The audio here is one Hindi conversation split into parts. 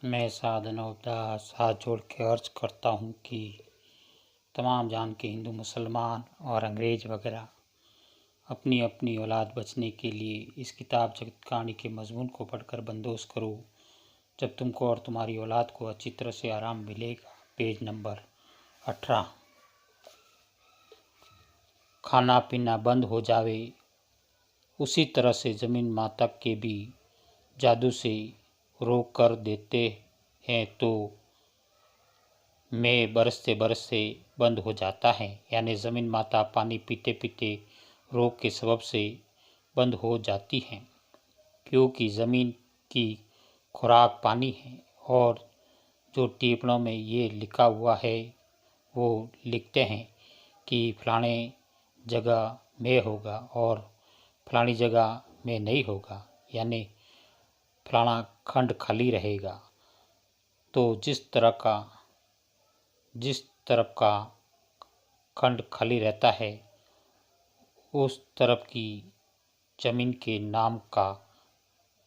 मैं साधन दास हाथ जोड़ के अर्ज करता हूँ कि तमाम जान के हिंदू मुसलमान और अंग्रेज वगैरह अपनी अपनी औलाद बचने के लिए इस किताब जगत कहानी के मजमून को पढ़कर बंदोश करो। जब तुमको और तुम्हारी औलाद को अच्छी तरह से आराम मिलेगा। Page number 18। खाना पीना बंद हो जावे, उसी तरह से ज़मीन माता के भी जादू से रोक कर देते हैं तो में बरसते बरसते बंद हो जाता है। यानी ज़मीन माता पानी पीते पीते रोग के सबब से बंद हो जाती हैं, क्योंकि ज़मीन की खुराक पानी है। और जो टिप्पणों में ये लिखा हुआ है वो लिखते हैं कि फलाने जगह में होगा और फलानी जगह में नहीं होगा, यानी फलाना खंड खाली रहेगा। तो जिस तरफ का खंड खाली रहता है उस तरफ की जमीन के नाम का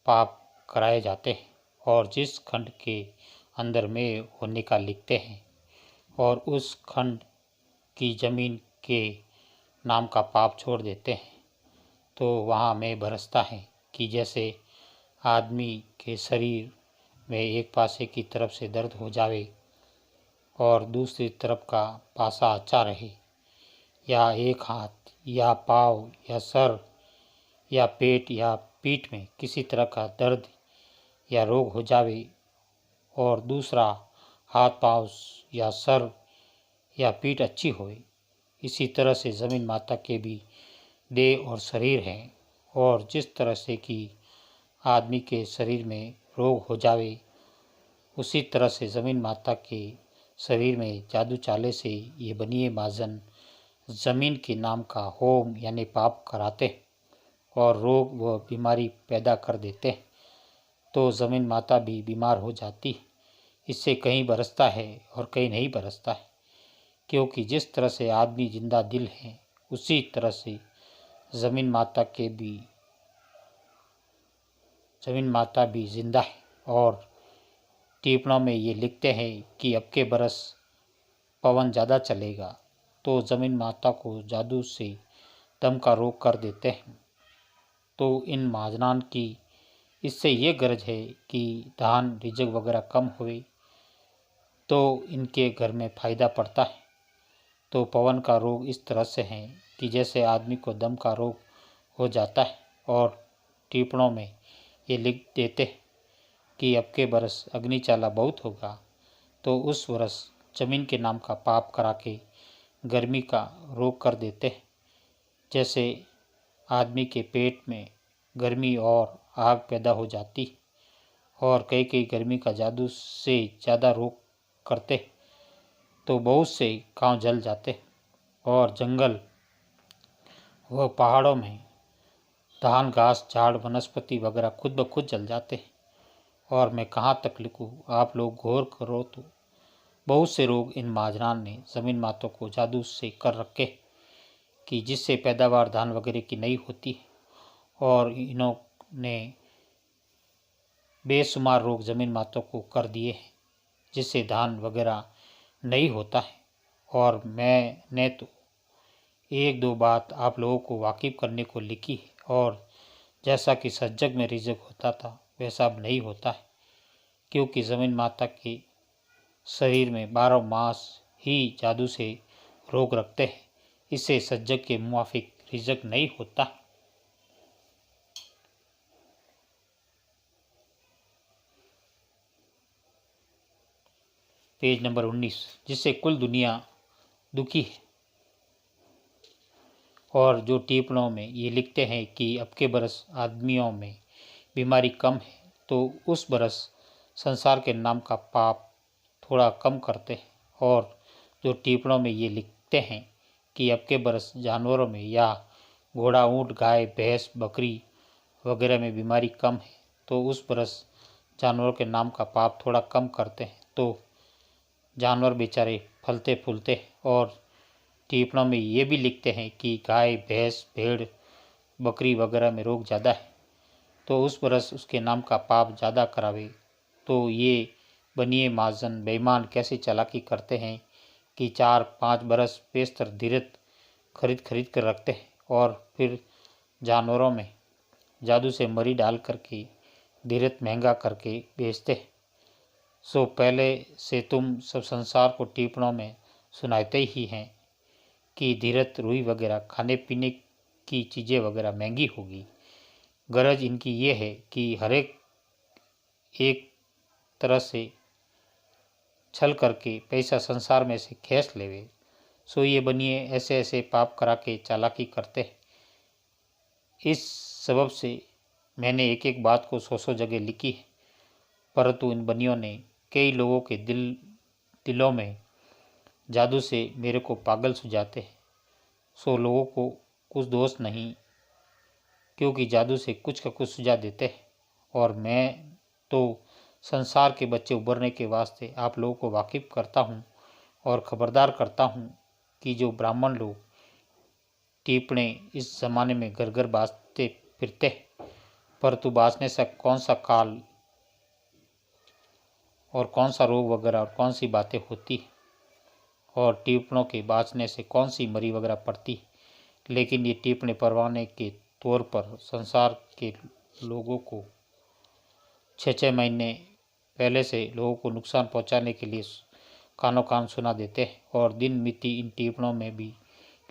पाप कराए जाते हैं, और जिस खंड के अंदर में होने का लिखते हैं और उस खंड की जमीन के नाम का पाप छोड़ देते हैं तो वहाँ में बरसता है कि जैसे आदमी के शरीर में एक पासे की तरफ से दर्द हो जावे और दूसरी तरफ का पासा अच्छा रहे, या एक हाथ या पाँव या सर या पेट या पीठ में किसी तरह का दर्द या रोग हो जावे और दूसरा हाथ पाँव या सर या पीठ अच्छी होए। इसी तरह से ज़मीन माता के भी देह और शरीर हैं, और जिस तरह से कि आदमी के शरीर में रोग हो जावे उसी तरह से ज़मीन माता के शरीर में जादू चाले से ये बनिए माजन ज़मीन के नाम का होम यानी पाप कराते और रोग व बीमारी पैदा कर देते, तो ज़मीन माता भी बीमार हो जाती। इससे कहीं बरसता है और कहीं नहीं बरसता है, क्योंकि जिस तरह से आदमी जिंदा दिल है उसी तरह से ज़मीन माता भी जिंदा है। और टिप्पणों में ये लिखते हैं कि अब के बरस पवन ज़्यादा चलेगा तो ज़मीन माता को जादू से दम का रोग कर देते हैं। तो इन महाजनान की इससे ये गरज है कि धान रिजक वगैरह कम हुए तो इनके घर में फ़ायदा पड़ता है। तो पवन का रोग इस तरह से है कि जैसे आदमी को दम का रोग हो जाता है। और टिप्पणों में ये लिख देते हैं कि अब के बरस अग्निचाला बहुत होगा तो उस वर्ष जमीन के नाम का पाप करा के गर्मी का रोग कर देते हैं। जैसे आदमी के पेट में गर्मी और आग पैदा हो जाती और कई गर्मी का जादू से ज़्यादा रोग करते तो बहुत से गांव जल जाते और जंगल व पहाड़ों में धान घास झाड़ वनस्पति वगैरह खुद ब खुद जल जाते। और मैं कहाँ तक लिखूँ, आप लोग गौर करो तो बहुत से रोग इन महाजनान ने ज़मीन मातों को जादू से कर रखे कि जिससे पैदावार धान वगैरह की नहीं होती, और इन्होंने बेशुमार रोग ज़मीन मातों को कर दिए हैं जिससे धान वगैरह नहीं होता है। और मैंने तो एक दो बात आप लोगों को वाकिफ़ करने को लिखी है, और जैसा कि सज्जग में रिजक होता था वैसा अब नहीं होता है, क्योंकि ज़मीन माता के शरीर में 12 मास ही जादू से रोग रखते हैं। इससे सज्जग के मुआफिक रिजक नहीं होता। Page number 19। जिससे कुल दुनिया दुखी है। और जो टिप्पणों में ये लिखते हैं कि अब के बरस आदमियों में बीमारी कम है तो उस बरस संसार के नाम का पाप थोड़ा कम करते हैं। और जो टिप्पणों में ये लिखते हैं कि अब के बरस जानवरों में या घोड़ा ऊँट गाय भैंस बकरी वगैरह में बीमारी कम है तो उस बरस जानवरों के नाम का पाप थोड़ा कम करते हैं, तो जानवर बेचारे फलते फूलते। और टिप्पणों में ये भी लिखते हैं कि गाय भैंस भेड़ बकरी वगैरह में रोग ज़्यादा है तो उस बरस उसके नाम का पाप ज़्यादा करावे तो ये बनिए महाजन बेईमान कैसी चालाकी करते हैं कि 4-5 बरस बेशतर धीरज खरीद कर रखते हैं और फिर जानवरों में जादू से मरी डाल करके धीरज महंगा करके बेचते हैं। सो पहले से तुम सब संसार को टिप्पणों में सुनाते ही हैं कि धीरज रुई वगैरह खाने पीने की चीज़ें वगैरह महंगी होगी। गरज इनकी ये है कि हर एक तरह से छल करके पैसा संसार में से खींच लेवे। सो ये बनिए ऐसे ऐसे पाप करा के चालाकी करते हैं। इस सबब से मैंने एक एक बात को 100 जगह लिखी है, परंतु इन बनियों ने कई लोगों के दिलों में जादू से मेरे को पागल सुझाते हैं। सो लोगों को कुछ दोष नहीं, क्योंकि जादू से कुछ का कुछ सुझा देते हैं। और मैं तो संसार के बच्चे उभरने के वास्ते आप लोगों को वाकिफ करता हूँ और ख़बरदार करता हूँ कि जो ब्राह्मण लोग टीपणे इस ज़माने में घर घर बाँचते फिरते हैं, परंतु बाँचने से कौन सा काल और कौन सा रोग वगैरह और कौन सी बातें होती है और टीपणों के बाँचने से कौन सी मरी वगैरह पड़ती है। लेकिन ये टीपणे परवाने के तौर पर संसार के लोगों को 6-6 महीने पहले से लोगों को नुकसान पहुंचाने के लिए कानों कान सुना देते हैं और दिन मिति इन टिप्पणों में भी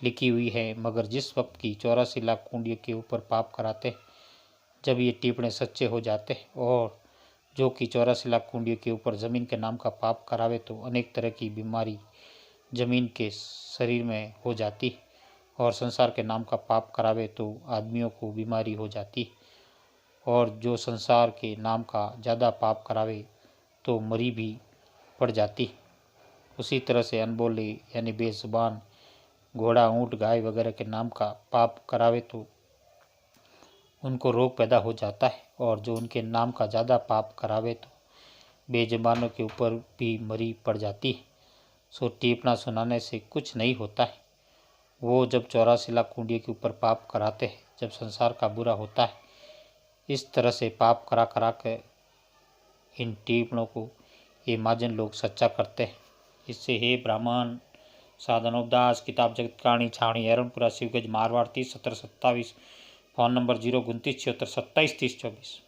लिखी हुई है। मगर जिस वक्त की 84 लाख कुंडियों के ऊपर पाप कराते हैं, जब ये टिप्पणे सच्चे हो जाते हैं और जो कि 84 लाख कुंडियों के ऊपर ज़मीन के नाम का पाप करावे तो अनेक तरह की बीमारी ज़मीन के शरीर में हो जाती है और संसार के नाम का पाप करावे तो आदमियों को बीमारी हो जाती है और जो संसार के नाम का ज़्यादा पाप करावे तो मरी भी पड़ जाती। उसी तरह से अनबोले यानी बेजुबान घोड़ा ऊँट गाय वगैरह के नाम का पाप करावे तो उनको रोग पैदा हो जाता है और जो उनके नाम का ज़्यादा पाप करावे तो बेजुबानों के ऊपर भी मरी पड़ जाती है। सो टीपना सुनाने से कुछ नहीं होता है। वो जब 84 लाख कुंडियों के ऊपर पाप कराते हैं, जब संसार का बुरा होता है, इस तरह से पाप करा करा के इन टिप्पणों को ये महाजन लोग सच्चा करते हैं। इससे हे ब्राह्मण साधनोदास किताब जगत कहानी छावनी एरनपुरा शिवगंज मारवाड़ 30 17 27 फ़ोन नंबर 029 76 27 30 24।